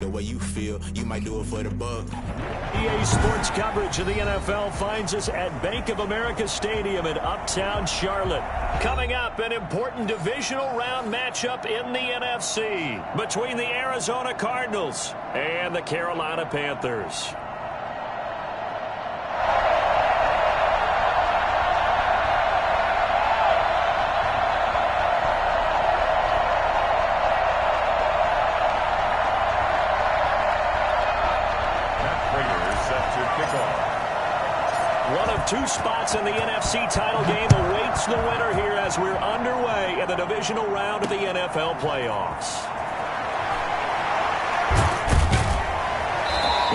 The way you feel, you might do it for the buck. EA Sports coverage of the NFL finds us at Bank of America Stadium in Uptown Charlotte. Coming up, an important divisional round matchup in the NFC between the Arizona Cardinals and the Carolina Panthers. One of two spots in the NFC title game awaits the winner here as we're underway in the divisional round of the NFL playoffs.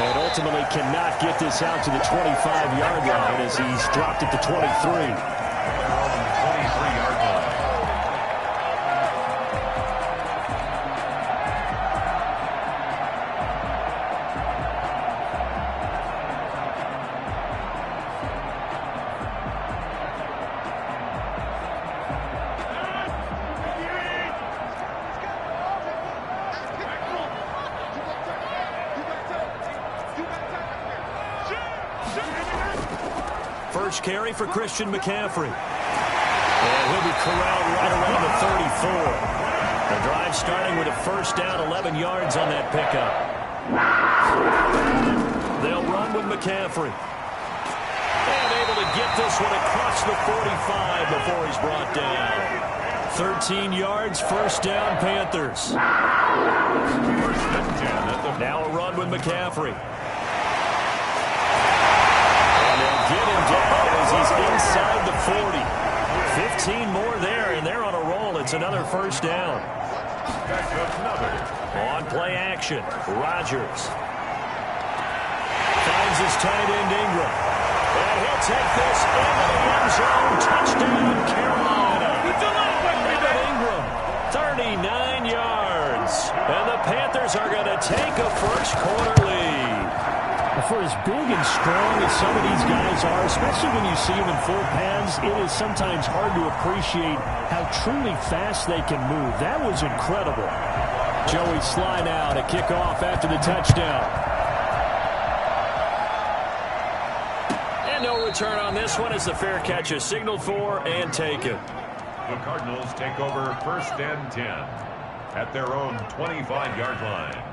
And ultimately cannot get this out to the 25-yard line as he's dropped it to 23. 23-yard line. First carry for Christian McCaffrey. And he'll be corralled right around the 34. The drive starting with a first down, 11 yards on that pickup. They'll run with McCaffrey. And able to get this one across the 45 before he's brought down. 13 yards, first down, Panthers. Now a run with McCaffrey. Get him down as he's inside the 40. 15 more there, and they're on a roll. It's another first down. On play action, Rodgers finds his tight end Ingram. And he'll take this into the end zone. Touchdown, Carolina. Evan Ingram, 39 yards. And the Panthers are going to take a first quarter lead. For as big and strong as some of these guys are, especially when you see them in full pads, it is sometimes hard to appreciate how truly fast they can move. That was incredible. Joey Sly now to kick off after the touchdown. And no return on this one as the fair catch is signaled for and taken. The Cardinals take over first and 10 at their own 25-yard line.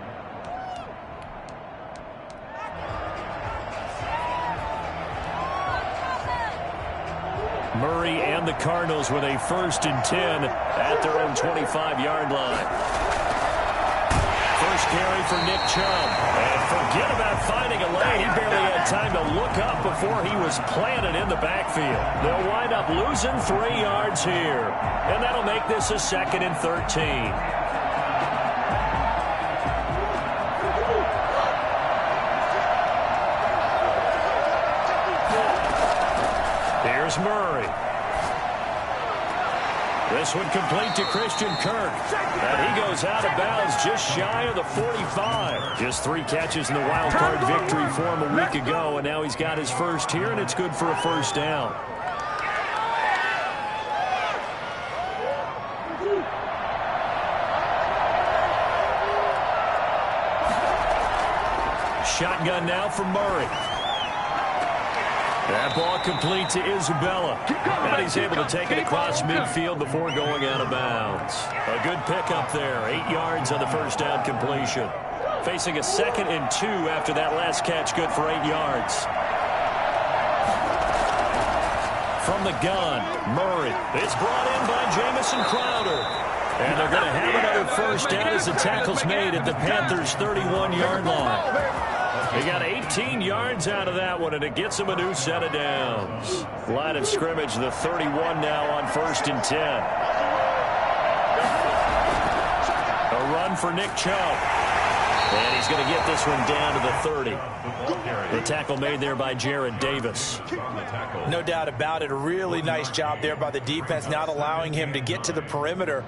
Murray and the Cardinals with a first and 10 at their own 25-yard line. First carry for Nick Chubb. And forget about finding a lane. He barely had time to look up before he was planted in the backfield. They'll wind up losing 3 yards here. And that'll make this a 2nd and 13. Here's Murray. This one complete to Christian Kirk. And he goes out of bounds just shy of the 45. Just 3 catches in the wild card victory for him a week ago, and now he's got his first here, and it's good for a first down. Shotgun now for Murray. That ball complete to Isabella. And he's able to take it across midfield before going out of bounds. A good pickup there. 8 yards on the first down completion. Facing a 2nd and 2 after that last catch. Good for 8 yards. From the gun, Murray. It's brought in by Jamison Crowder. And they're going to have another first down as the tackle's made at the Panthers' 31-yard line. He got 18 yards out of that one, and it gets him a new set of downs. Line of scrimmage, the 31 now on first and 10. A run for Nick Chubb. And he's going to get this one down to the 30. The tackle made there by Jared Davis. No doubt about it. A really nice job there by the defense, not allowing him to get to the perimeter.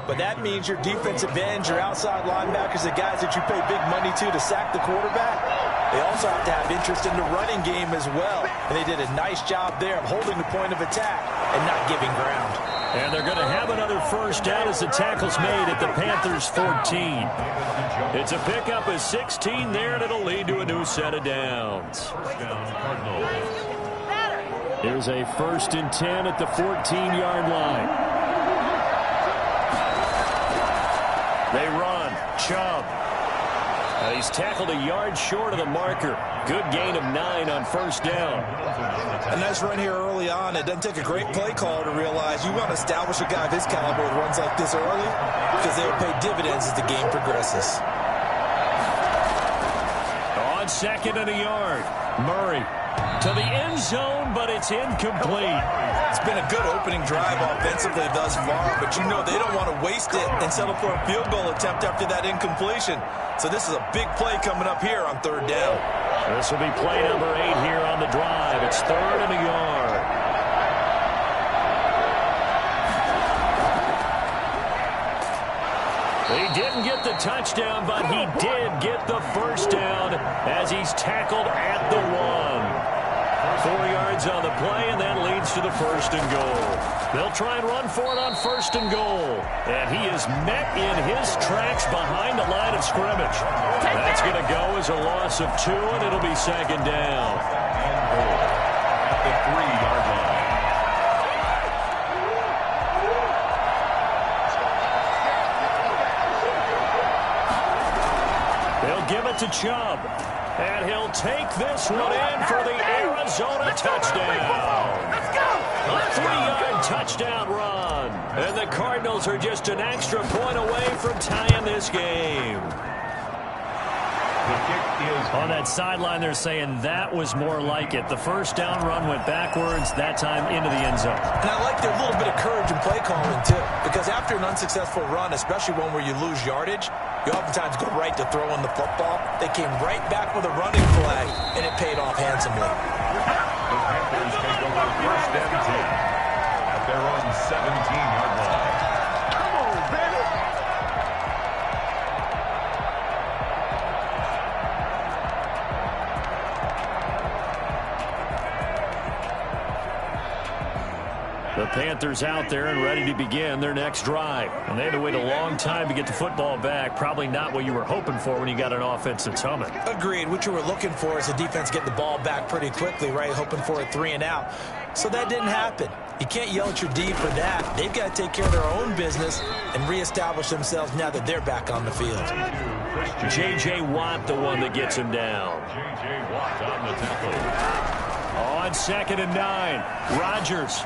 But that means your defensive ends, your outside linebackers, the guys that you pay big money to sack the quarterback, they also have to have interest in the running game as well. And they did a nice job there of holding the point of attack and not giving ground. And they're going to have another first down as the tackle's made at the Panthers' 14. It's a pickup of 16 there, and it'll lead to a new set of downs. Here's a 1st and 10 at the 14-yard line. They run. Chubb. He's tackled a yard short of the marker. Good gain of 9 on 1st down. A nice run here early on. It doesn't take a great play caller to realize you want to establish a guy of his caliber with runs like this early because they will pay dividends as the game progresses. On 2nd and a yard. Murray to the end zone, but it's incomplete. It's been a good opening drive offensively thus far, but you know they don't want to waste it and settle for a field goal attempt after that incompletion. So this is a big play coming up here on 3rd down. This will be play number 8 here on the drive. It's 3rd and a yard. He didn't get the touchdown, but he did get the first down as he's tackled at the 1. 4 yards on the play, and that leads to the 1st and goal. They'll try and run for it on 1st and goal. And he is met in his tracks behind the line of scrimmage. That's going to go as a loss of 2, and it'll be 2nd down. At the 3-yard line. They'll give it to Chubb. And he'll take this one in for the Arizona touchdown. A 3-yard touchdown run. And the Cardinals are just an extra point away from tying this game. The kick is on that sideline. They're saying that was more like it. The 1st down run went backwards, that time into the end zone. And I like their little bit of courage in play calling, too. Because after an unsuccessful run, especially one where you lose yardage, you oftentimes go right to throw in the football. They came right back with a running flag, and it paid off handsomely. the Panthers take over 1st and 10 at their own 17-yard line. Come on, baby! The Panthers out there and ready to begin their next drive. And they had to wait a long time to get the football back. Probably not what you were hoping for when you got an offense that's humming. Agreed. What you were looking for is the defense get the ball back pretty quickly, right? Hoping for a 3 and out. So that didn't happen. You can't yell at your D for that. They've got to take care of their own business and reestablish themselves now that they're back on the field. J.J. Watt, the one that gets him down. J.J. Watt on the tackle. On 2nd and 9, Rodgers.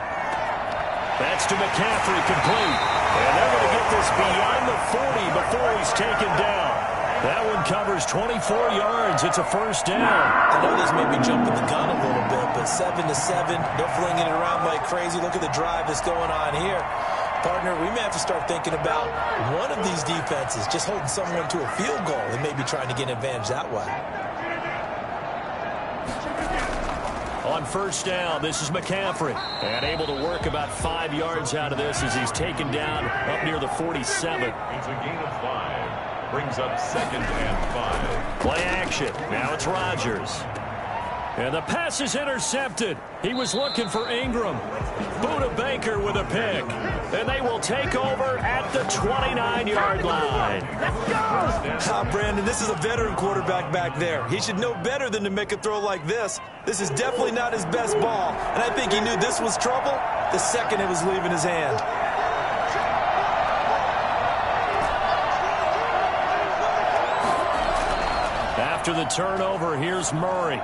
That's to McCaffrey, complete. And they're going to get this beyond the 40 before he's taken down. That one covers 24 yards. It's a 1st down. I know this may be jumping the gun a little bit, but 7-7, they're flinging it around like crazy. Look at the drive that's going on here. Partner, we may have to start thinking about one of these defenses just holding someone to a field goal and maybe trying to get an advantage that way. On 1st down, this is McCaffrey. And able to work about 5 yards out of this as he's taken down up near the 47. It's a gain of 5. Brings up 2nd and 5. Play action. Now it's Rodgers. And the pass is intercepted. He was looking for Ingram. Buda Baker with a pick. And they will take over at the 29-yard line. Brandon, this is a veteran quarterback back there. He should know better than to make a throw like this. This is definitely not his best ball. And I think he knew this was trouble the second it was leaving his hand. After the turnover, here's Murray.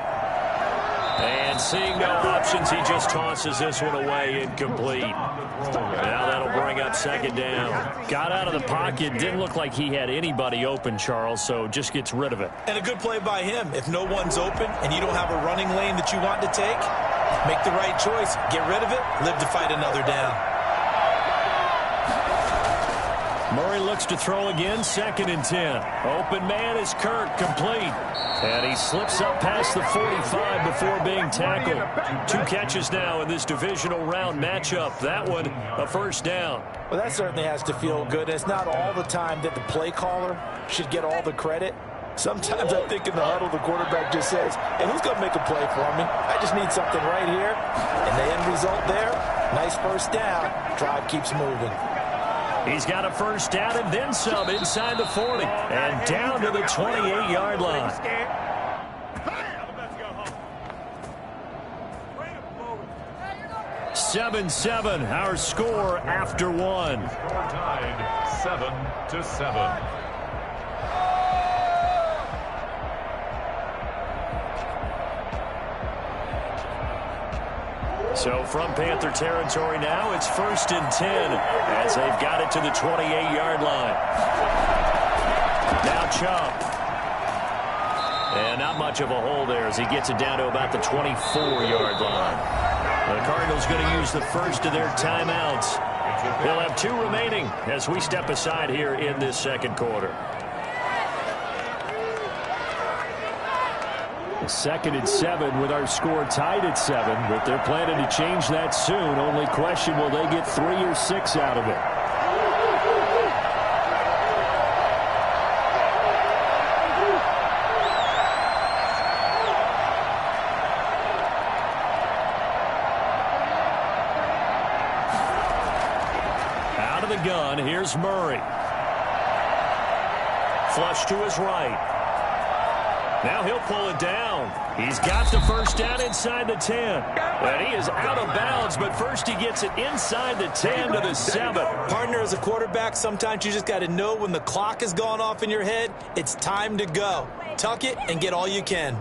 And seeing no options, he just tosses this one away, incomplete. Now that'll bring up 2nd down. Got out of the pocket, didn't look like he had anybody open, Charles, so just gets rid of it. And a good play by him. If no one's open and you don't have a running lane that you want to take, make the right choice. Get rid of it, live to fight another down. Murray looks to throw again, 2nd and 10. Open man is Kirk, complete. And he slips up past the 45 before being tackled. 2 catches now in this divisional round matchup. That one, a 1st down. Well, that certainly has to feel good. It's not all the time that the play caller should get all the credit. Sometimes I think in the huddle, the quarterback just says, hey, who's going to make a play for me? I just need something right here. And the end result there, Nice first down. Drive keeps moving. He's got a first down and then some inside the 40 and down to the 28-yard line. 7-7, our score after one. Score tied 7-7. So from Panther territory now, it's 1st and 10 as they've got it to the 28-yard line. Now Chubb. And not much of a hole there as he gets it down to about the 24-yard line. The Cardinals going to use the first of their timeouts. They'll have 2 remaining as we step aside here in this second quarter. 2nd and 7 with our score tied at 7, but they're planning to change that soon. Only question, will they get 3 or 6 out of it? Out of the gun, here's Murray. Flush to his right. Now he'll pull it down. He's got the first down inside the 10. And he is out of bounds, but first he gets it inside the 10 to the 7. Partner, as a quarterback, sometimes you just got to know when the clock has gone off in your head, it's time to go. Tuck it and get all you can.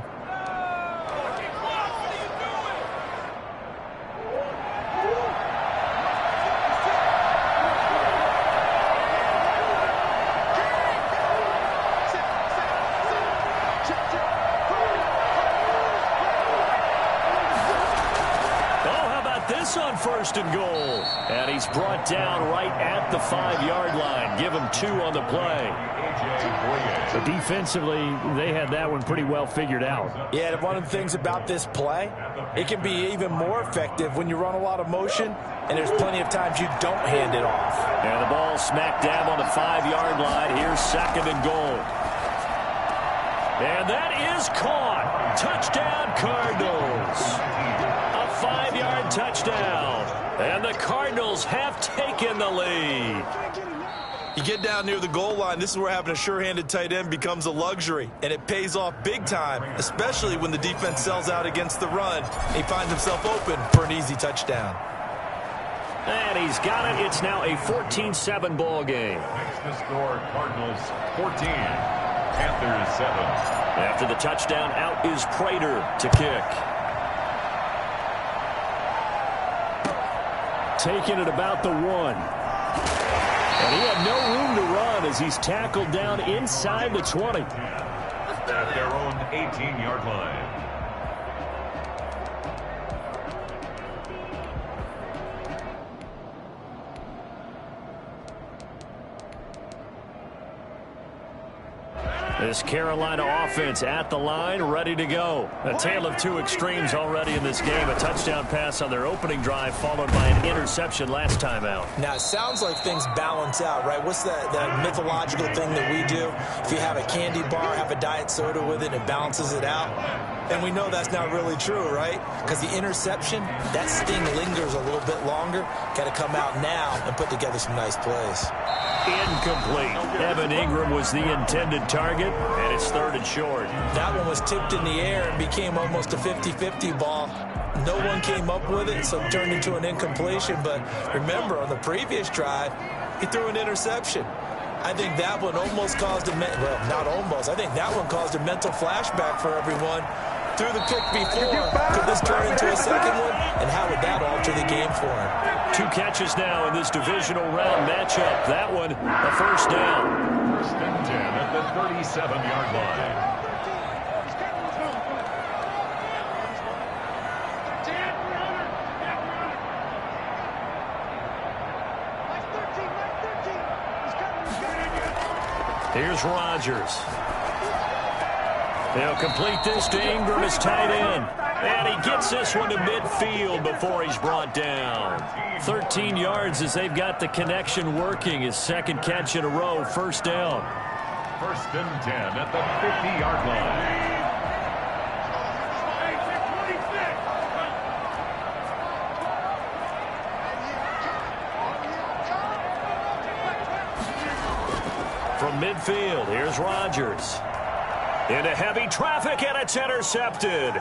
On 1st and goal. And he's brought down right at the 5-yard line. Give him 2 on the play. So defensively, they had that one pretty well figured out. Yeah, one of the things about this play, it can be even more effective when you run a lot of motion, and there's plenty of times you don't hand it off. And the ball smack dab on the 5-yard line. Here's 2nd and goal. And that is caught. Touchdown, Cardinals. 5-yard touchdown, and the Cardinals have taken the lead. You get down near the goal line, this is where having a sure-handed tight end becomes a luxury, and it pays off big time, especially when the defense sells out against the run. He finds himself open for an easy touchdown. And he's got it. It's now a 14-7 ball game. Makes the score Cardinals 14, Panthers 7. After the touchdown, out is Prater to kick. Taking it about the 1. And he had no room to run as he's tackled down inside the 20. At their own 18-yard line. This Carolina offense at the line, ready to go. A tale of 2 extremes already in this game. A touchdown pass on their opening drive, followed by an interception last time out. Now, it sounds like things balance out, right? What's that mythological thing that we do? If you have a candy bar, have a diet soda with it, it balances it out. And we know that's not really true, right? Because the interception, that sting lingers a little bit longer. Got to come out now and put together some nice plays. Incomplete. Evan Ingram was the intended target, and it's 3rd and short. That one was tipped in the air and became almost a 50-50 ball. No one came up with it, so it turned into an incompletion. But remember, on the previous drive, he threw an interception. I think that one almost caused a well, not almost. I think that one caused a mental flashback for everyone. Threw the pick before. Could this turn into a second one? And how would that alter the game for him? 2 catches now in this divisional round matchup. That one, a first down. 1st and 10 at the 37-yard line. Here's Rodgers. They'll complete this to Ingram as tight end. And he gets this one to midfield before he's brought down. 13 yards as they've got the connection working. His 2nd catch in a row, first down. 1st and 10 at the 50-yard line. midfield. Here's Rodgers. Into heavy traffic, and it's intercepted.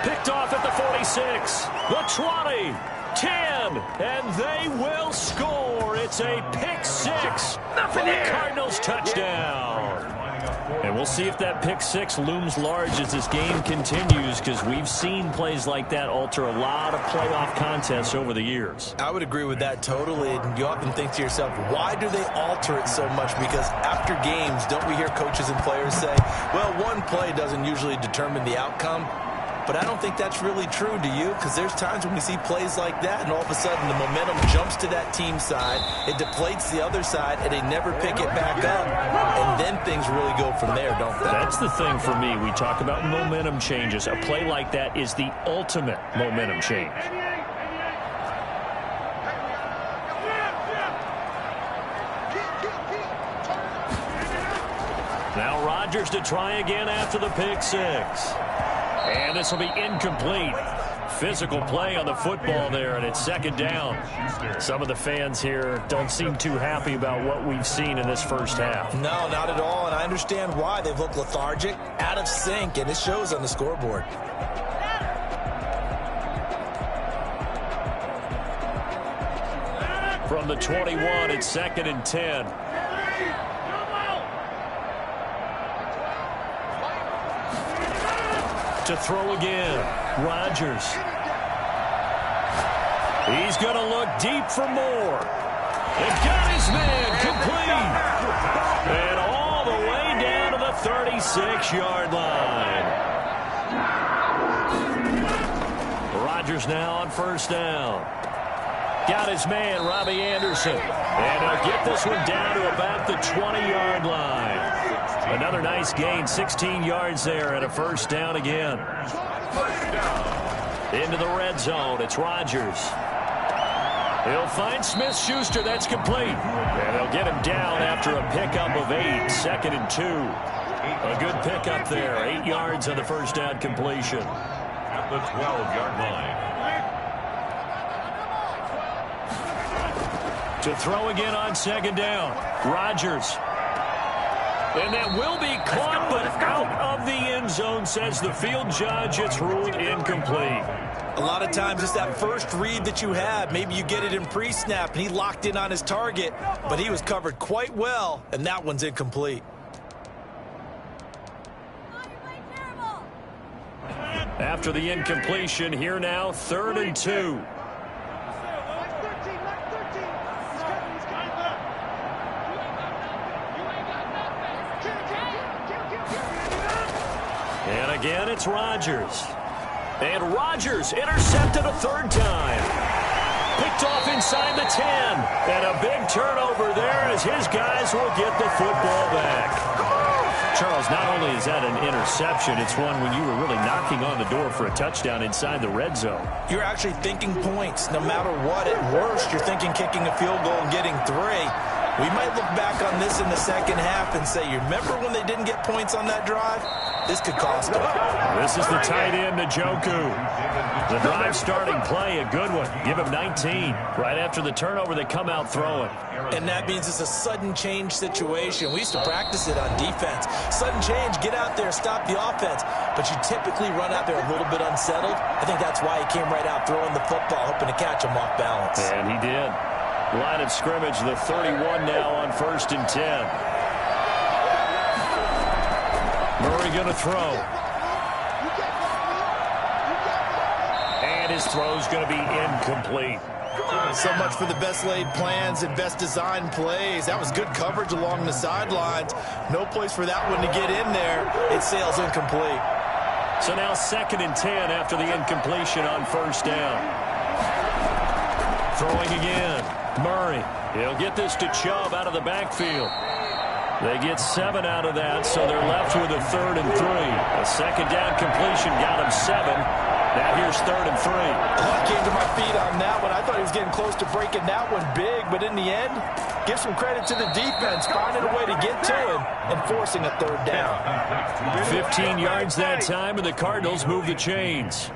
Picked off at the 46, the 20, 10, and they will score. It's a pick six for the Cardinals touchdown. And we'll see if that pick six looms large as this game continues, because we've seen plays like that alter a lot of playoff contests over the years. I would agree with that totally. And you often think to yourself, why do they alter it so much? Because after games, don't we hear coaches and players say, well, one play doesn't usually determine the outcome? But I don't think that's really true, do you? Because there's times when we see plays like that, and all of a sudden the momentum jumps to that team side, it deflates the other side, and they never pick it back up. And then things really go from there, don't they? That's the thing for me. We talk about momentum changes. A play like that is the ultimate momentum change. Now Rodgers to try again after the pick six. And this will be incomplete. Physical play on the football there, and it's second down. Some of the fans here don't seem too happy about what we've seen in this first half. No, not at all, and I understand why. They've looked lethargic, out of sync, and it shows on the scoreboard. From the 21, it's second and 10. To throw again, Rodgers. He's going to look deep for more. And got his man complete. And all the way down to the 36-yard line. Rodgers now on first down. Got his man, Robbie Anderson. And he'll get this one down to about the 20-yard line. Another nice gain, 16 yards there, and a first down again. Into the red zone, it's Rodgers. He'll find Smith-Schuster, that's complete. And they'll get him down after a pickup of 8, second and 2. A good pickup there, 8 yards on the first down completion. At the 12-yard line. To throw again on second down, Rodgers. And that will be caught, but out of the end zone, says the field judge. It's ruled incomplete. A lot of times it's that first read that you have. Maybe you get it in pre-snap, and he locked in on his target, but he was covered quite well, and that one's incomplete. After the incompletion, here now, 3rd and 2. And again, it's Rodgers. And Rodgers intercepted a third time. Picked off inside the 10. And a big turnover there as his guys will get the football back. Charles, not only is that an interception, it's one when you were really knocking on the door for a touchdown inside the red zone. You're actually thinking points. No matter what, at worst, you're thinking kicking a field goal and getting 3. We might look back on this in the second half and say, you remember when they didn't get points on that drive? This could cost them. This is the tight end, Njoku. The drive starting play, a good one. Give him 19. Right after the turnover, they come out throwing. And that means it's a sudden change situation. We used to practice it on defense. Sudden change, get out there, stop the offense. But you typically run out there a little bit unsettled. I think that's why he came right out throwing the football, hoping to catch him off balance. And he did. Line of scrimmage, the 31 now on 1st and 10. Murray going to throw. And his throw's going to be incomplete. So much for the best laid plans and best designed plays. That was good coverage along the sidelines. No place for that one to get in there. It sails incomplete. So now 2nd and 10 after the incompletion on first down. Throwing again. Murray. He'll get this to Chubb out of the backfield. They get 7 out of that, so they're left with a 3rd and 3. A second down completion got him 7. Now here's 3rd and 3. I came to my feet on that one. I thought he was getting close to breaking that one big, but in the end, give some credit to the defense, finding a way to get to him and forcing a 3rd down. 15 yards that time, and the Cardinals move the chains.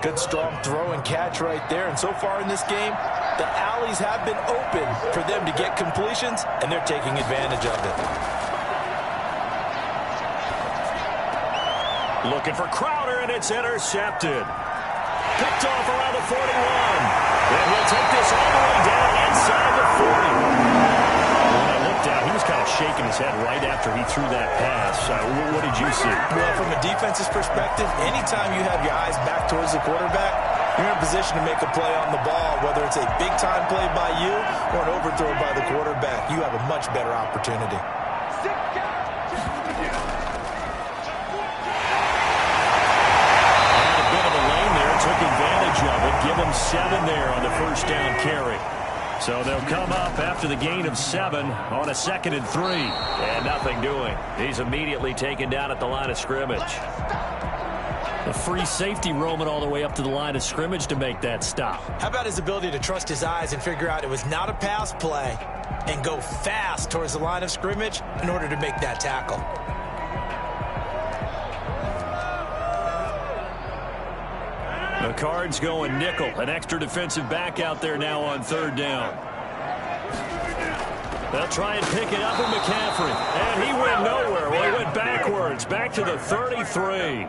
Good strong throw and catch right there. And so far in this game, the alleys have been open for them to get completions, and they're taking advantage of it. Looking for Crowder, and it's intercepted. Picked off around the 41. And he'll take this all the way down inside the 40. When I looked down, he was kind of shaking his head right after he threw that pass. What did you see? Well, from a defense's perspective, anytime you have your eyes back towards the quarterback, you're in a position to make a play on the ball, whether it's a big-time play by you or an overthrow by the quarterback. You have a much better opportunity. Took advantage of it. Give him 7 there on the first down carry. So they'll come up after the gain of 7 on a 2nd and 3. And nothing doing. He's immediately taken down at the line of scrimmage. A free safety roaming all the way up to the line of scrimmage to make that stop. How about his ability to trust his eyes and figure out it was not a pass play and go fast towards the line of scrimmage in order to make that tackle? The Cards going nickel. An extra defensive back out there now on 3rd down. They'll try and pick it up with McCaffrey. And he went nowhere. Well, he went backwards. Back to the 33.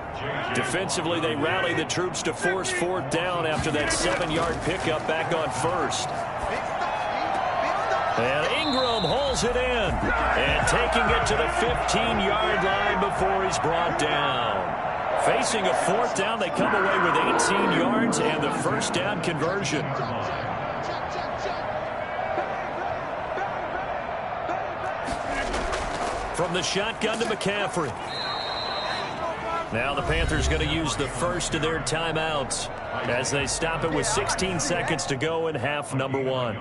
Defensively, they rallied the troops to force 4th down after that 7-yard pickup back on 1st. And Ingram hauls it in. And taking it to the 15-yard line before he's brought down. Facing a 4th down, they come away with 18 yards and the first down conversion. From the shotgun to McCaffrey. Now the Panthers going to use the first of their timeouts as they stop it with 16 seconds to go in half number 1.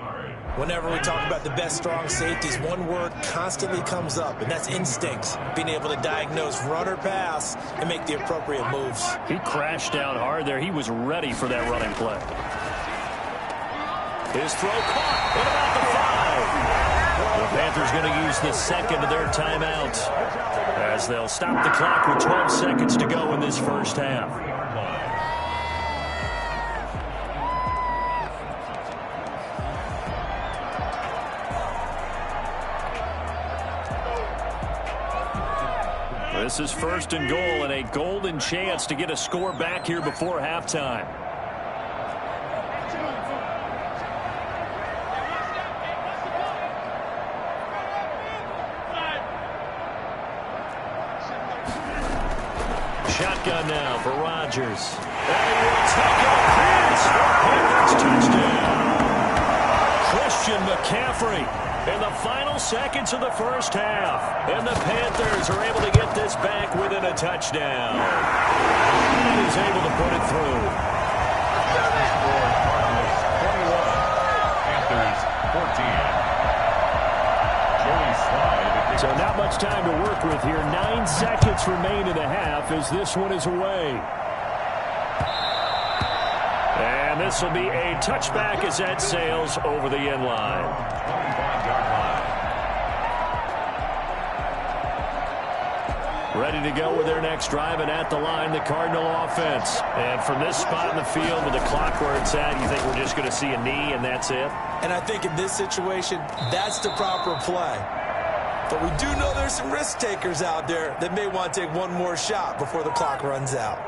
Whenever we talk about the best strong safeties, one word constantly comes up, and that's instincts. Being able to diagnose run or pass and make the appropriate moves. He crashed down hard there. He was ready for that running play. His throw caught at about the 5. The Panthers going to use the second of their timeouts as they'll stop the clock with 12 seconds to go in this first half. This is 1st and goal and a golden chance to get a score back here before halftime. Shotgun now for Rodgers. And he will take a pass for Panthers touchdown. Christian McCaffrey in the final seconds of the first half. And the Panthers are able to get this back within a touchdown. And he's able to put it through. Panthers 14. So not much time to work with here. 9 seconds remain in the half as this one is away. And this will be a touchback as that sails over the end line. Ready to go with their next drive, and at the line, the Cardinal offense. And from this spot in the field with the clock where it's at, you think we're just going to see a knee and that's it? And I think in this situation, that's the proper play. But we do know there's some risk takers out there that may want to take one more shot before the clock runs out.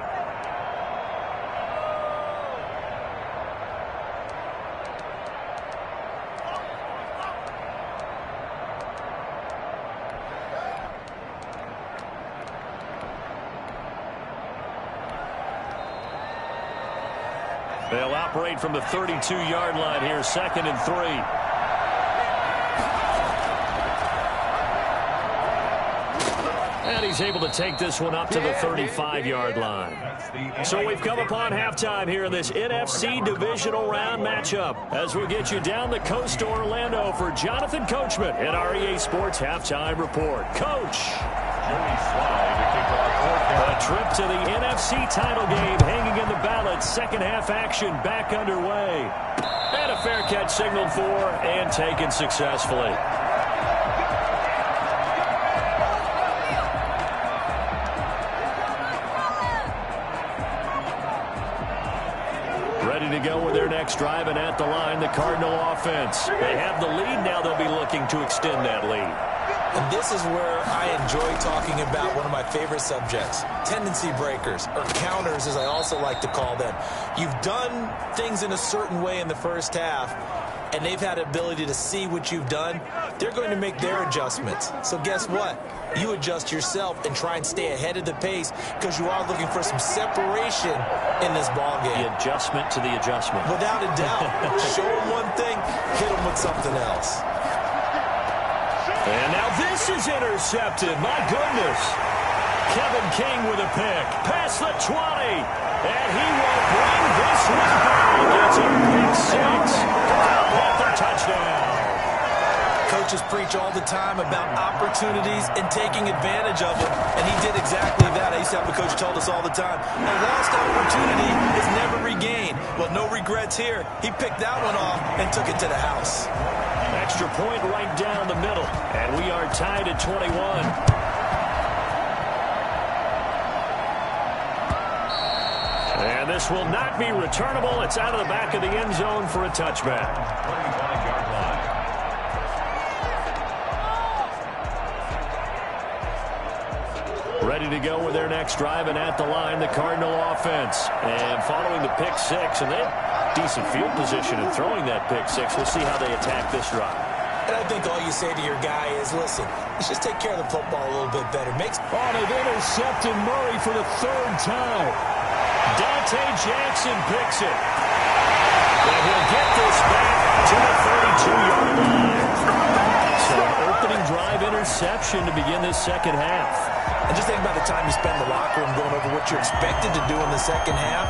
They'll operate from the 32-yard line here, 2nd and 3. And he's able to take this one up to the 35-yard line. So we've come upon halftime here in this NFC divisional round matchup as we get you down the coast to Orlando for Jonathan Coachman in our EA Sports Halftime Report. Coach. A trip to the NFC title game hanging in the balance. Second half action back underway. And a fair catch signaled for and taken successfully. Ready to go with their next drive, and at the line, the Cardinal offense. They have the lead. Now they'll be looking to extend that lead. And this is where I enjoy talking about one of my favorite subjects, tendency breakers, or counters as I also like to call them. You've done things in a certain way in the first half, and they've had the ability to see what you've done. They're going to make their adjustments. So guess what? You adjust yourself and try and stay ahead of the pace because you are looking for some separation in this ball game. The adjustment to the adjustment. Without a doubt. Show them one thing, hit them with something else. And now this is intercepted. My goodness. Kevin King with a pick. Past the 20. And he will bring this one back. It's a pick six. Panther touchdown. Coaches preach all the time about opportunities and taking advantage of them, and he did exactly that. I used to have a coach told us all the time, a lost opportunity is never regained. Well, no regrets here. He picked that one off and took it to the house. Extra point right down the middle, and we are tied at 21. And this will not be returnable. It's out of the back of the end zone for a touchback. 25-yard line. Ready to go with their next drive, and at the line, the Cardinal offense. And following the pick six, and they have decent field position in throwing that pick six. We'll see how they attack this drive. And I think all you say to your guy is, listen, let's just take care of the football a little bit better. They've intercepted Murray for the third time. Dante Jackson picks it. And he'll get this back to the 32-yard line. So an opening drive interception to begin this second half. And just think about the time you spend in the locker room going over what you're expected to do in the second half.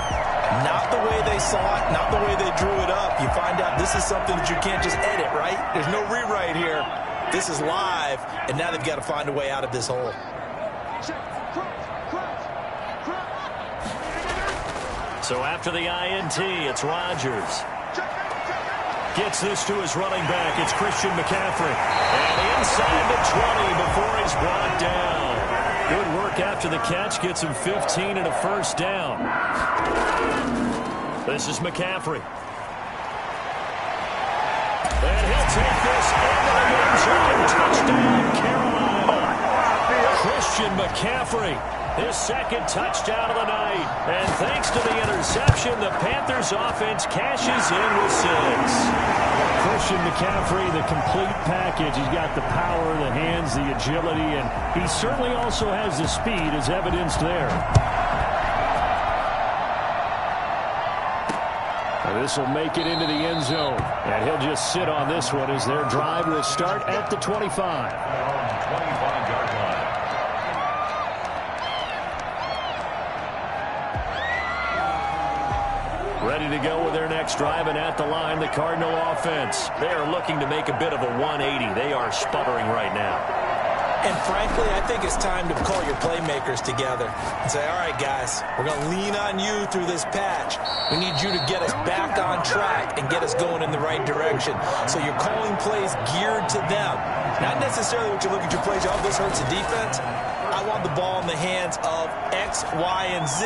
Not the way they saw it, not the way they drew it up. You find out this is something that you can't just edit, right? There's no rewrite here. This is live, and now they've got to find a way out of this hole. So after the INT, it's Rodgers. Gets this to his running back. It's Christian McCaffrey. And inside the 20 before he's brought down. Good work after the catch. Gets him 15 and a first down. This is McCaffrey. And he'll take this into the end zone. Touchdown, Carolina. Christian McCaffrey. His second touchdown of the night. And thanks to the interception, the Panthers offense cashes in with 6. Christian McCaffrey, the complete package. He's got the power, the hands, the agility, and he certainly also has the speed as evidenced there. And this will make it into the end zone. And he'll just sit on this one as their drive will start at the 25. 25-yard line. Ready to go with their next drive, and at the line, the Cardinal offense. They are looking to make a bit of a 180. They are sputtering right now. And frankly, I think it's time to call your playmakers together and say, all right, guys, we're going to lean on you through this patch. We need you to get us back on track and get us going in the right direction. So you're calling plays geared to them. Not necessarily what you look at your plays, oh, this hurts the defense. I want the ball in the hands of X, Y, and Z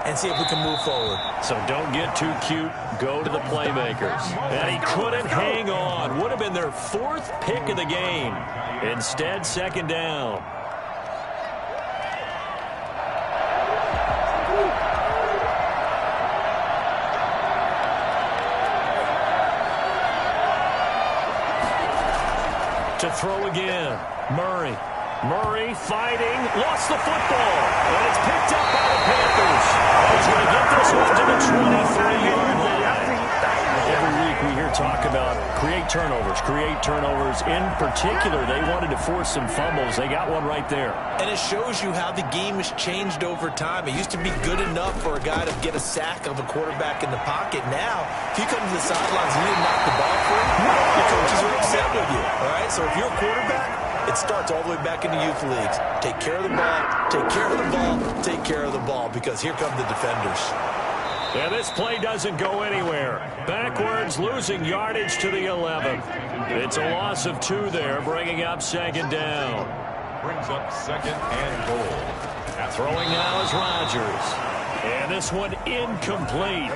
and see if we can move forward. So don't get too cute. Go to the playmakers. And he couldn't hang on. Would have been their 4th pick of the game. Instead, second down. To throw again. Murray. Murray fighting, lost the football, and it's picked up by the Panthers. He's going to get this one to the 23-yard line. Every week we hear talk about create turnovers. In particular, they wanted to force some fumbles. They got one right there. And it shows you how the game has changed over time. It used to be good enough for a guy to get a sack of a quarterback in the pocket. Now, if you come to the sidelines and you knock the ball free, your coaches are upset with you. All right, so if you're a quarterback, it starts all the way back in the youth leagues. Take care of the ball, take care of the ball, take care of the ball, because here come the defenders. And this play doesn't go anywhere. Backwards, losing yardage to the 11. It's a loss of 2 there, bringing up second down. Brings up second and goal. Throwing now is Rodgers. And this one incomplete.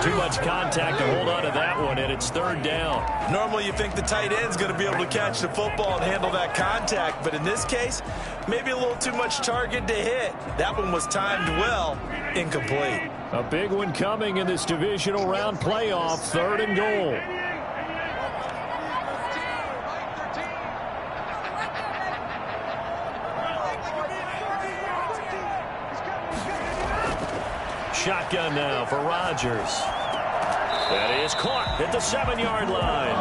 Too much contact to hold on to that one, and it's third down. Normally you think the tight end's going to be able to catch the football and handle that contact, but in this case, maybe a little too much target to hit. That one was timed well, incomplete. A big one coming in this divisional round playoff, third and goal. Shotgun now for Rodgers. That is caught at the 7-yard line.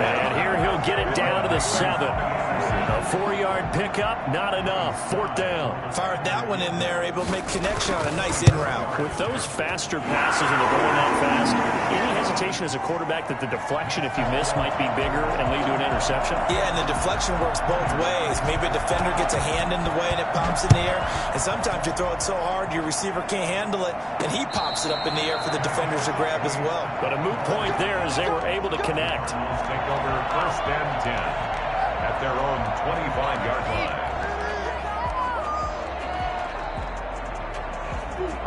And here he'll get it down to the 7. A 4-yard pickup, not enough. Fourth down. Fired that one in there, able to make connection on a nice in route. With those faster passes and they're going that fast, any hesitation as a quarterback that the deflection, if you miss, might be bigger and lead to an interception? Yeah, and the deflection works both ways. Maybe a defender gets a hand in the way and it pops in the air. And sometimes you throw it so hard your receiver can't handle it, and he pops it up in the air for the defenders to grab as well. But a moot point there as they were able to connect. Take over first and 10 at their own 25-yard line.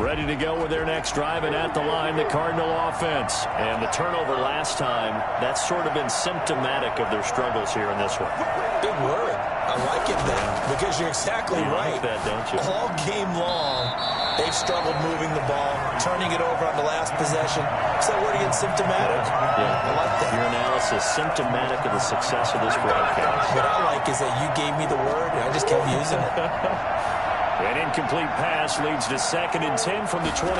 Ready to go with their next drive, and at the line, the Cardinal offense. And the turnover last time, that's sort of been symptomatic of their struggles here in this one. Big word. I like it, Ben, because you're exactly right. You like that, don't you? All game long, they've struggled moving the ball, turning it over on the last possession. Is that word again, symptomatic? Yeah, I like that. Your analysis, symptomatic of the success of this broadcast. What I like is that you gave me the word, and I just kept using it. An incomplete pass leads to 2nd and 10 from the 25.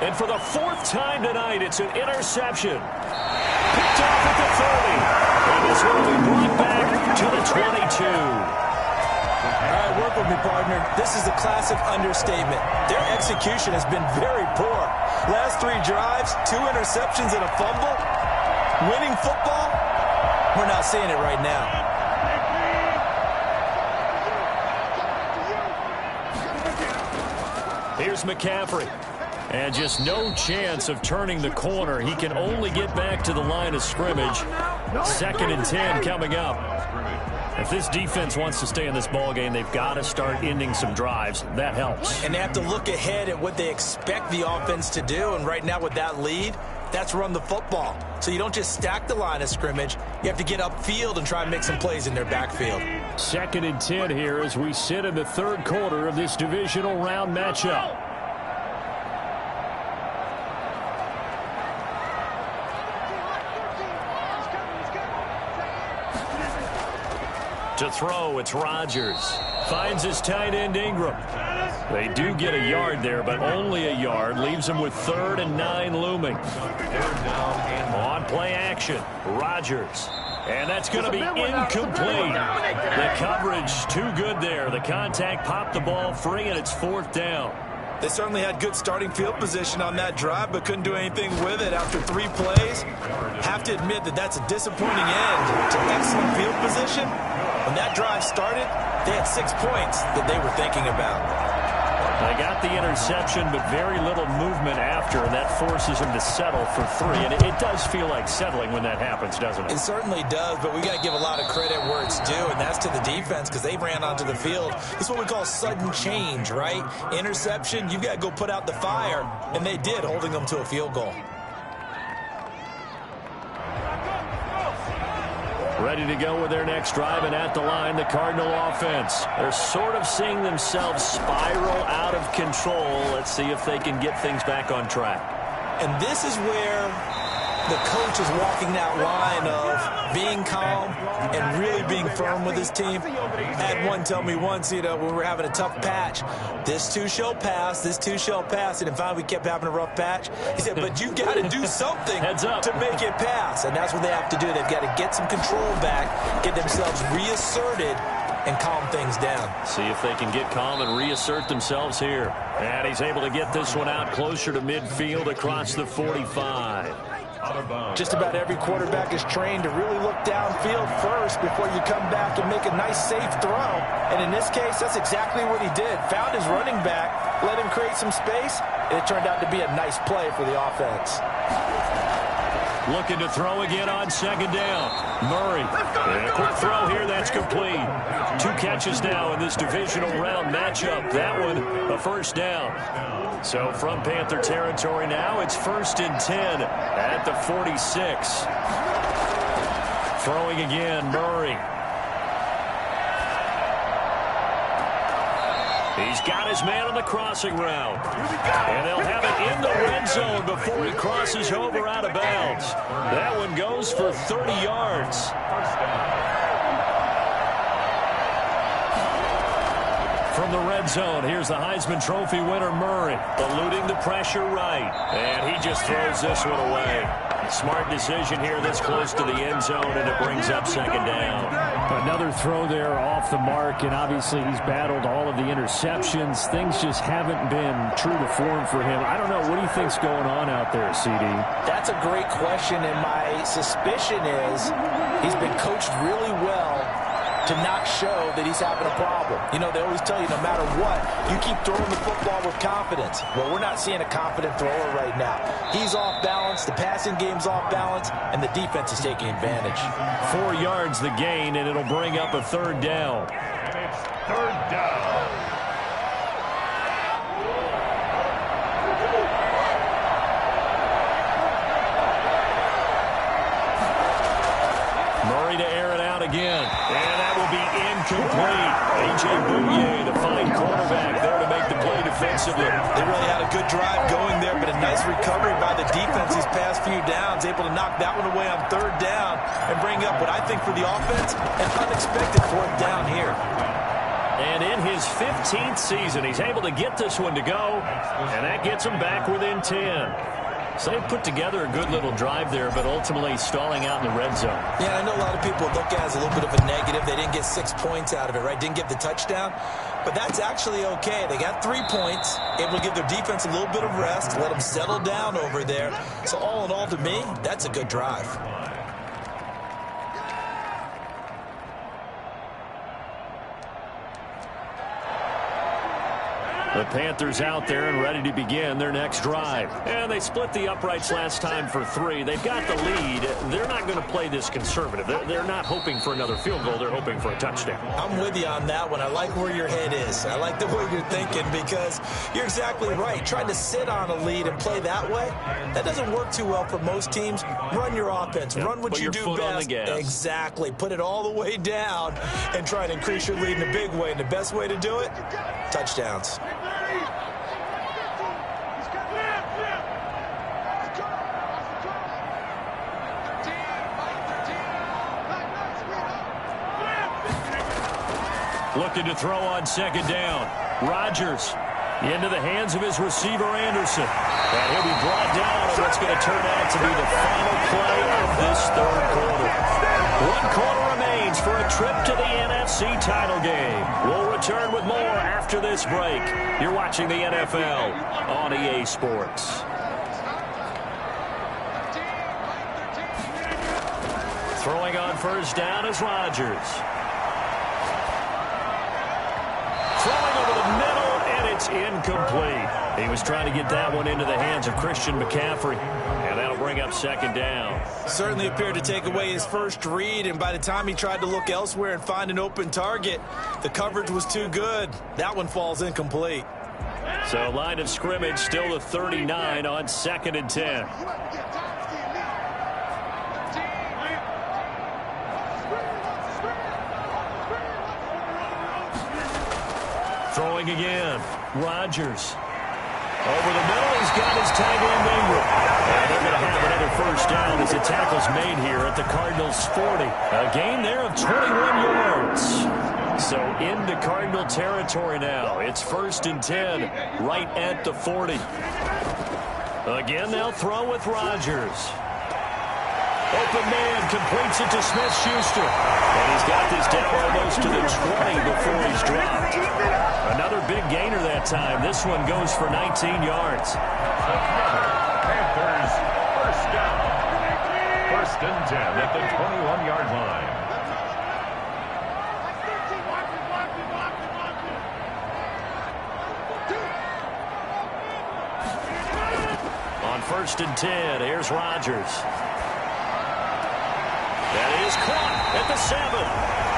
And for the 4th time tonight, it's an interception. Picked off at the 30. And this one will be brought back to the 22. All right, work with me, partner. This is a classic understatement. Their execution has been very poor. Last 3 drives, 2 interceptions and a fumble. Winning football? We're not seeing it right now. Here's McCaffrey. And just no chance of turning the corner. He can only get back to the line of scrimmage. 2nd and 10 coming up. If this defense wants to stay in this ballgame, they've got to start ending some drives. That helps. And they have to look ahead at what they expect the offense to do. And right now with that lead, that's run the football. So you don't just stack the line of scrimmage. You have to get upfield and try and make some plays in their backfield. 2nd and 10 here as we sit in the 3rd quarter of this divisional round matchup. To throw, it's Rodgers. Finds his tight end, Ingram. They do get a yard there, but only a yard. Leaves him with 3rd and 9 looming. On play action, Rodgers. And that's going to be incomplete. The coverage too good there. The contact popped the ball free, and it's 4th down. They certainly had good starting field position on that drive, but couldn't do anything with it after 3 plays. Have to admit that that's a disappointing end to excellent field position. When that drive started, they had 6 points that they were thinking about. They got the interception, but very little movement after, and that forces them to settle for 3. And it does feel like settling when that happens, doesn't it? It certainly does, but we got to give a lot of credit where it's due, and that's to the defense because they ran onto the field. This is what we call sudden change, right? Interception, you've got to go put out the fire, and they did, holding them to a field goal. Ready to go with their next drive, and at the line, the Cardinal offense. They're sort of seeing themselves spiral out of control. Let's see if they can get things back on track. And this is where the coach is walking that line of being calm and really being firm with his team. Had one tell me once, when we were having a tough patch, this too shall pass, this too shall pass. And finally we kept having a rough patch. He said, but you got to do something to make it pass. And that's what they have to do. They've got to get some control back, get themselves reasserted, and calm things down. See if they can get calm and reassert themselves here. And he's able to get this one out closer to midfield across the 45. Just about every quarterback is trained to really look downfield first before you come back and make a nice, safe throw. And in this case, that's exactly what he did. Found his running back, let him create some space, and it turned out to be a nice play for the offense. Looking to throw again on second down. Murray. And a quick throw here. That's complete. 2 catches now in this divisional round matchup. That one a first down. So from Panther territory now, it's 1st and 10 at the 46. Throwing again, Murray. He's got his man on the crossing route. And they'll have it in the red zone before he crosses over out of bounds. That one goes for 30 yards. From the red zone, here's the Heisman Trophy winner, Murray, eluding the pressure right. And he just throws this one away. Smart decision here this close to the end zone, and it brings up second down. Another throw there off the mark, and obviously he's battled all of the interceptions. Things just haven't been true to form for him. I don't know. What do you think's going on out there, CD? That's a great question, and my suspicion is he's been coached really well to not show that he's having a problem. You know, they always tell you no matter what, you keep throwing the football with confidence. Well, we're not seeing a confident thrower right now. He's off balance, the passing game's off balance, and the defense is taking advantage. 4 yards the gain, and it'll bring up a third down. And it's third down. Murray to air it out again. And that will be incomplete. A.J. Bouye, the fine quarterback, there to make the play defensively. They really had a good drive going there, but a nice recovery by the defense these past few downs, able to knock that one away on third down and bring up what I think for the offense, an unexpected fourth down here. And in his 15th season, he's able to get this one to go, and that gets him back within 10. So they put together a good little drive there, but ultimately stalling out in the red zone. Yeah, I know a lot of people look at it as a little bit of a negative. They didn't get 6 points out of it, right? Didn't get the touchdown. But that's actually okay. They got 3 points, able to give their defense a little bit of rest, let them settle down over there. So all in all, to me, that's a good drive. The Panthers out there and ready to begin their next drive. And they split the uprights last time for 3. They've got the lead. They're not going to play this conservative. They're not hoping for another field goal. They're hoping for a touchdown. I'm with you on that one. I like where your head is. I like the way you're thinking because you're exactly right. Trying to sit on a lead and play that way, that doesn't work too well for most teams. Run your offense. Run what you do best. On the gas. Exactly. Put it all the way down and try to increase your lead in a big way. And the best way to do it, touchdowns. Looking to throw on second down. Rodgers into the hands of his receiver, Anderson. And he'll be brought down on what's going to turn out to be the final play of this third quarter. 1 quarter remains for a trip to the NFC title game. We'll return with more after this break. You're watching the NFL on EA Sports. Throwing on first down is Rodgers. Throwing over the middle, and it's incomplete. He was trying to get that one into the hands of Christian McCaffrey, and that'll bring up second down. Certainly appeared to take away his first read, and by the time he tried to look elsewhere and find an open target, the coverage was too good. That one falls incomplete. So line of scrimmage still the 39 on 2nd and 10. Throwing again. Rodgers. Over the middle, he's got his tag on Ingram. And they're going to have another first down as the tackle's made here at the Cardinals' 40. A gain there of 21 yards. So into Cardinal territory now. It's 1st and 10 right at the 40. Again, they'll throw with Rodgers. Open man completes it to Smith-Schuster. And he's got this down almost to the 20 before he's dropped. Another big gainer that time. This one goes for 19 yards. Panthers first down. 1st and 10 at the 21-yard line. On 1st and 10, here's Rodgers. That is caught at the 7.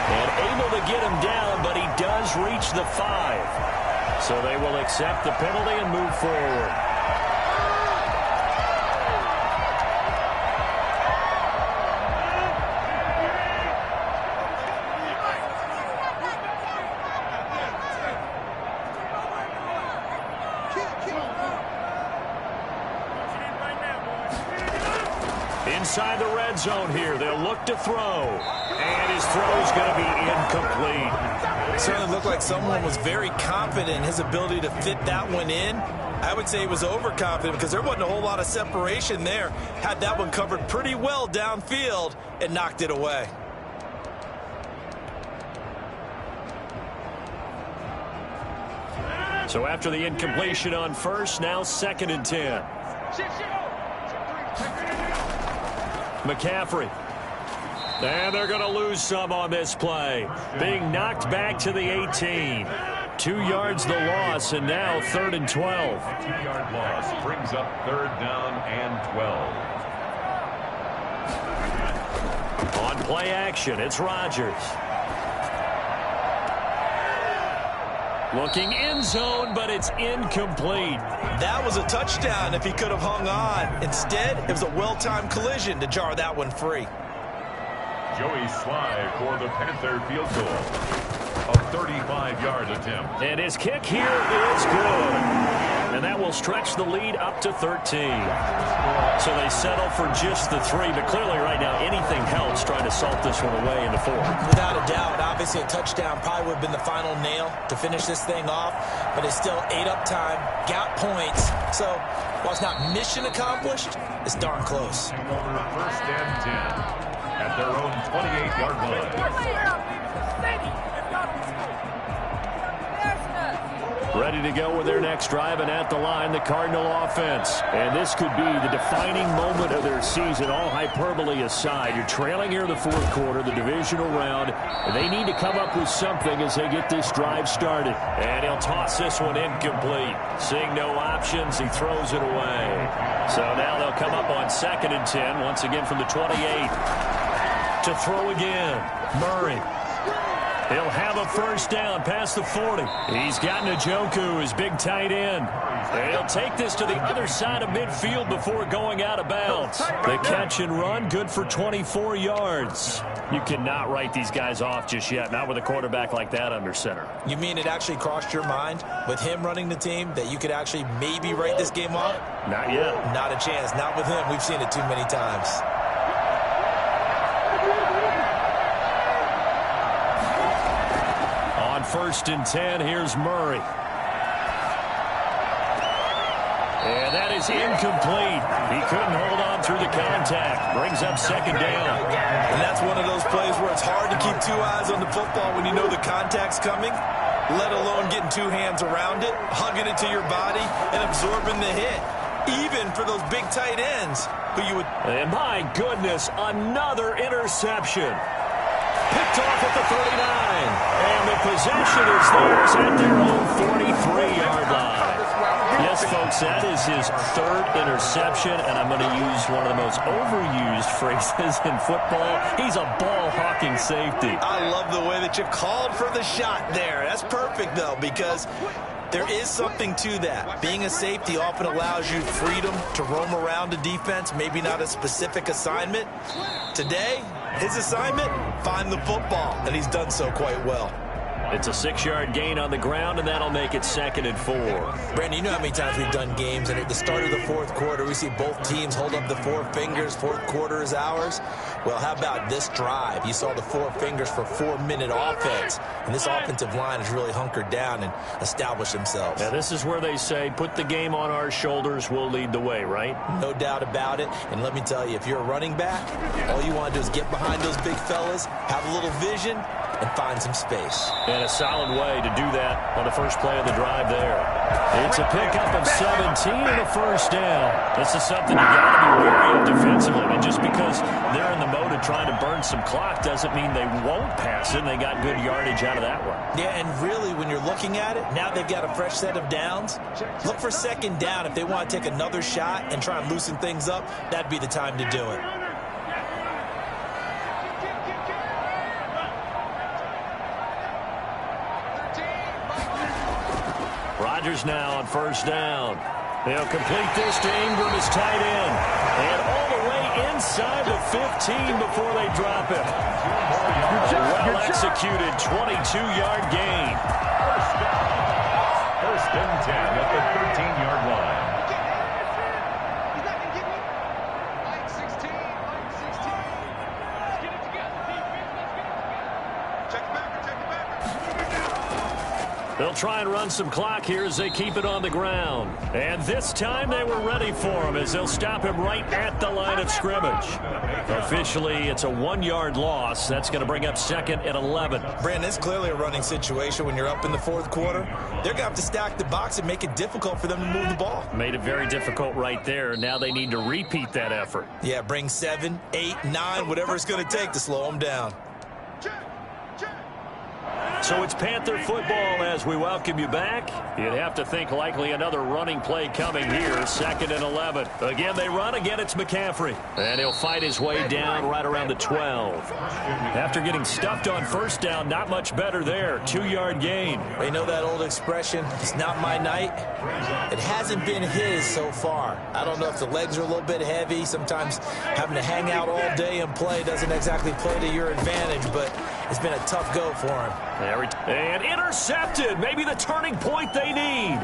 And able to get him down, but he does reach the 5. So they will accept the penalty and move forward. Inside the red zone here, they'll look to throw. And his throw is going to be incomplete. It certainly looked like someone was very confident in his ability to fit that one in. I would say he was overconfident because there wasn't a whole lot of separation there. Had that one covered pretty well downfield and knocked it away. So after the incompletion on first, now 2nd and 10. McCaffrey. And they're going to lose some on this play. Being knocked back to the 18. 2 yards the loss, and now 3rd and 12. 2-yard loss brings up 3rd down and 12. On play action, it's Rodgers. Looking end zone, but it's incomplete. That was a touchdown if he could have hung on. Instead, it was a well-timed collision to jar that one free. Joey Sly for the Panther field goal. A 35-yard attempt. And his kick here is good. And that will stretch the lead up to 13. So they settle for just the 3. But clearly right now, anything helps trying to salt this one away in the 4. Without a doubt, obviously a touchdown probably would have been the final nail to finish this thing off. But it's still ate up time, got points. So while it's not mission accomplished, it's darn close. Over 1st and 10 at their own 28-yard line. Ready to go with their next drive, and at the line, the Cardinal offense. And this could be the defining moment of their season, all hyperbole aside. You're trailing here in the 4th quarter, the divisional round. They need to come up with something as they get this drive started. And he'll toss this one incomplete. Seeing no options, he throws it away. So now they'll come up on 2nd and 10, once again from the 28. To throw again, Murray. He'll have a 1st down past the 40. He's got Njoku, his big tight end. And he'll take this to the other side of midfield before going out of bounds. The catch and run, good for 24 yards. You cannot write these guys off just yet, not with a quarterback like that under center. You mean it actually crossed your mind with him running the team that you could actually maybe write this game off? Not yet. Not a chance. Not with him. We've seen it too many times. On 1st and 10, here's Murray. And that is incomplete. He couldn't hold on through the contact. Brings up 2nd down. And that's one of those plays where it's hard to keep 2 eyes on the football when you know the contact's coming, let alone getting 2 hands around it, hugging it to your body, and absorbing the hit. Even for those big tight ends who you would... And my goodness, another interception. Picked off at the 39. And the possession is theirs at their own 43-yard line. Yes, folks, that is his 3rd interception, and I'm going to use one of the most overused phrases in football. He's a ball-hawking safety. I love the way that you called for the shot there. That's perfect, though, because there is something to that. Being a safety often allows you freedom to roam around a defense, maybe not a specific assignment. Today, his assignment, find the football, and he's done so quite well. It's a 6-yard gain on the ground, and that'll make it 2nd and 4. Brandon, you know how many times we've done games, and at the start of the 4th quarter, we see both teams hold up the 4 fingers, 4th quarter is ours. Well, how about this drive? You saw the 4 fingers for 4-minute offense, and this offensive line has really hunkered down and established themselves. Now, this is where they say, put the game on our shoulders, we'll lead the way, right? No doubt about it, and let me tell you, if you're a running back, all you want to do is get behind those big fellas, have a little vision, and find some space. And a solid way to do that on the first play of the drive there. It's a pickup of 17 and a 1st down. This is something you got to be wary of defensively. And just because they're in the mode of trying to burn some clock doesn't mean they won't pass it. And they got good yardage out of that one. Yeah, and really, when you're looking at it, now they've got a fresh set of downs. Look for 2nd down. If they want to take another shot and try and loosen things up, that'd be the time to do it. Rodgers now on first down. They'll complete this to Ingram as tight end. And all the way inside the 15 before they drop it. Well-executed 22-yard gain. First and 10 at the 13-yard line. They'll try and run some clock here as they keep it on the ground. And this time they were ready for him as they'll stop him right at the line of scrimmage. Officially, it's a 1-yard loss. That's going to bring up second and 11. Brandon, it's clearly a running situation when you're up in the fourth quarter. They're going to have to stack the box and make it difficult for them to move the ball. Made it very difficult right there. Now they need to repeat that effort. Yeah, bring 7, 8, 9, whatever it's going to take to slow them down. So it's Panther football as we welcome you back. You'd have to think likely another running play coming here, second and 11. Again, they run. Again, it's McCaffrey. And he'll fight his way down right around the 12. After getting stuffed on first down, not much better there. 2-yard gain. You know that old expression, it's not my night? It hasn't been his so far. I don't know if the legs are a little bit heavy. Sometimes having to hang out all day and play doesn't exactly play to your advantage, but it's been a tough go for him. And intercepted. Maybe the turning point they need.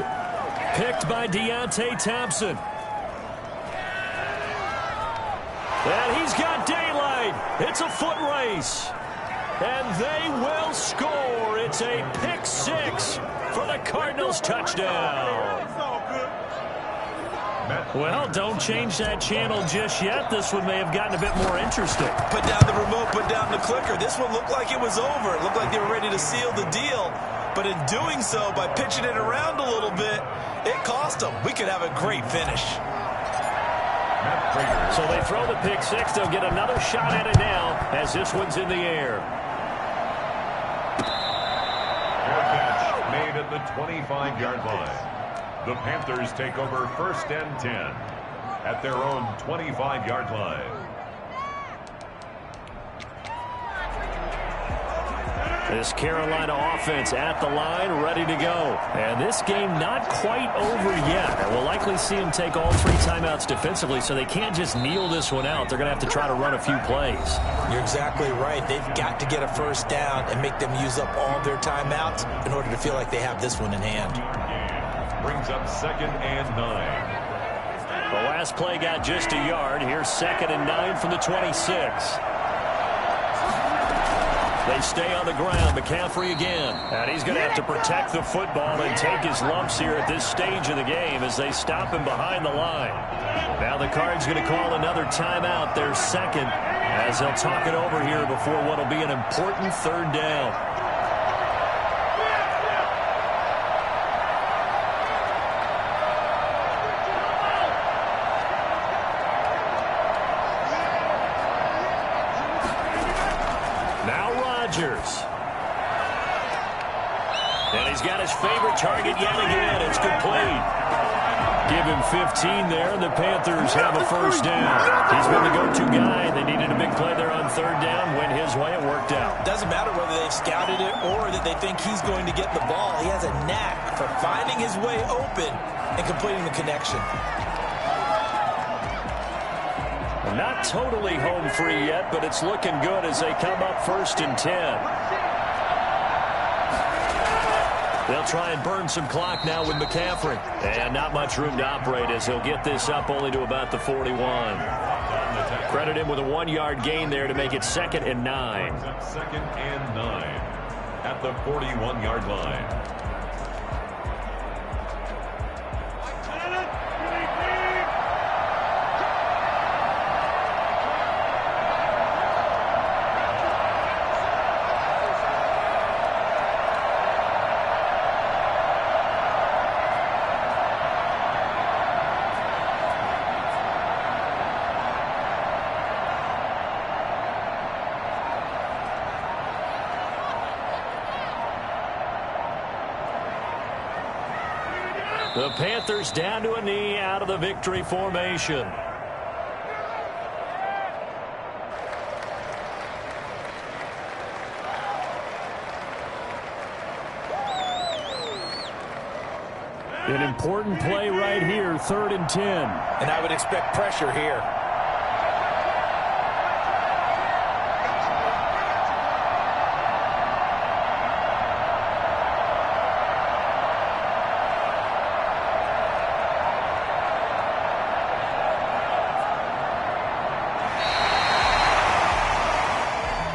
Picked by Deontay Thompson. And he's got daylight. It's a foot race. And they will score. It's a pick 6 for the Cardinals touchdown. Well, don't change that channel just yet. This one may have gotten a bit more interesting. Put down the remote, put down the clicker. This one looked like it was over. It looked like they were ready to seal the deal. But in doing so, by pitching it around a little bit, it cost them. We could have a great finish. So they throw the pick 6. They'll get another shot at it now as this one's in the air. Catch made at the 25-yard line. The Panthers take over first and 10 at their own 25-yard line. This Carolina offense at the line, ready to go. And this game not quite over yet. And we'll likely see them take all 3 timeouts defensively, so they can't just kneel this one out. They're going to have to try to run a few plays. You're exactly right. They've got to get a first down and make them use up all their timeouts in order to feel like they have this one in hand. Brings up second and 9. The last play got just a yard. Here's second and 9 from the 26. They stay on the ground. McCaffrey again. And he's going to have to protect the football and take his lumps here at this stage of the game as they stop him behind the line. Now the Cards going to call another timeout, their second, as they'll talk it over here before what will be an important third down. And he's got his favorite target yet again. It's complete. Give him 15 there, and the Panthers have a first down. He's been the go-to guy. They needed a big play there on third down. Went his way. It worked out. Doesn't matter whether they've scouted it or that they think he's going to get the ball. He has a knack for finding his way open and completing the connection. Not totally home free yet, but it's looking good as they come up first and 10. They'll try and burn some clock now with McCaffrey. And not much room to operate as he'll get this up only to about the 41. Credit him with a 1-yard gain there to make it second and 9. Second and 9 at the 41-yard line. The Panthers down to a knee out of the victory formation. An important play right here, 3rd and 10. And I would expect pressure here.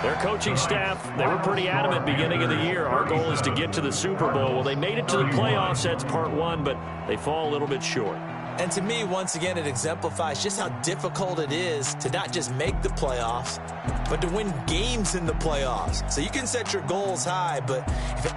Their coaching staff, they were pretty adamant beginning of the year. Our goal is to get to the Super Bowl. Well, they made it to the playoffs. That's part one, but they fall a little bit short. And to me, once again, it exemplifies just how difficult it is to not just make the playoffs, but to win games in the playoffs. So you can set your goals high, but if